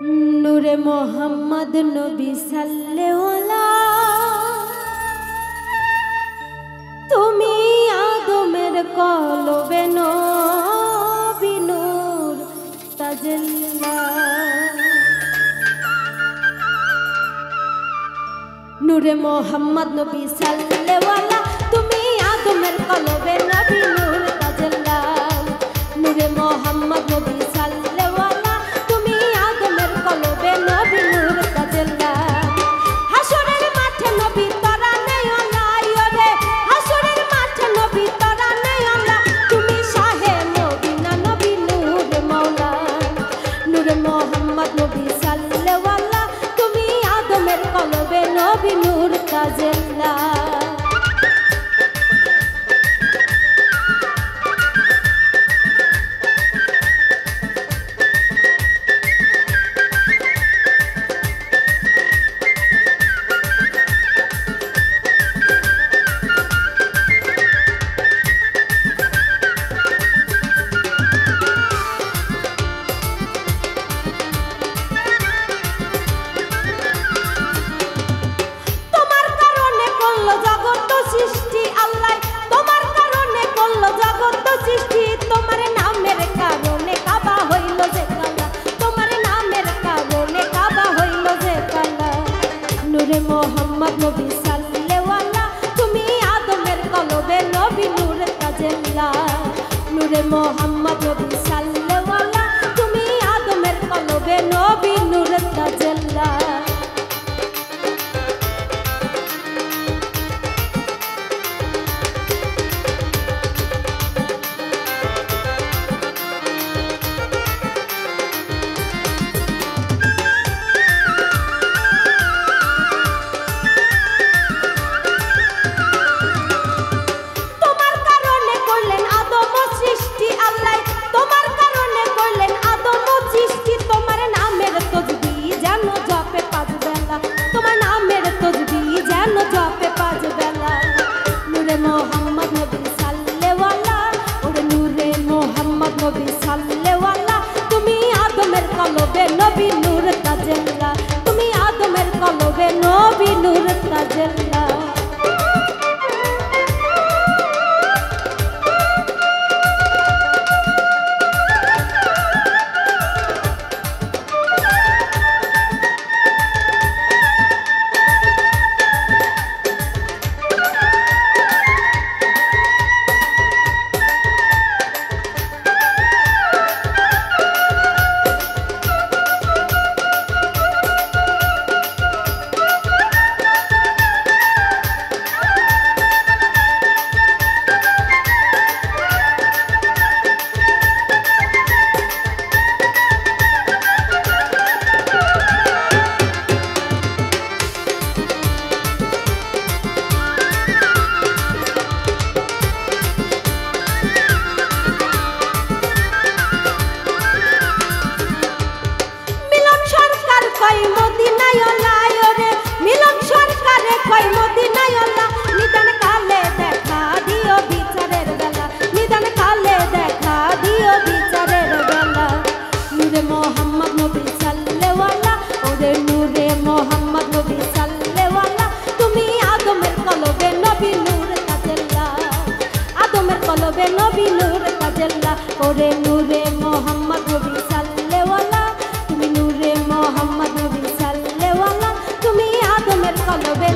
নূরে মোহাম্মদ নবী সাল্লাল্লাহু তুমি আদমের কলবে নবী নূর তাজাল্লা নূরে মোহাম্মদ নবী সাল্লাল্লাহু তুমি আদমের কলবে নবী নূর তাজাল্লা নূরে মোহাম্মদ নবী মোহাম্মদ নবী সাল্লাল্লাহু তুমি আদমের কলবে নবী নূর তাজাল্লা নূরে মোহাম্মদ নবী সাল্লাল্লাহু তুমি আদমের কলবে নবী নূর তাজাল্লা তুমি আদমের কলবে নবী নূর তাজাল্লা তুমি আদমের কলবে নবী নূর তাজাল্লা নবী নূর তাজাল্লা ওরে নূরে মোহাম্মদ নবী সাল্লাল্লাহু তুমি নূরে মোহাম্মদ নবী সাল্লাল্লাহু তুমি আদমের কলবে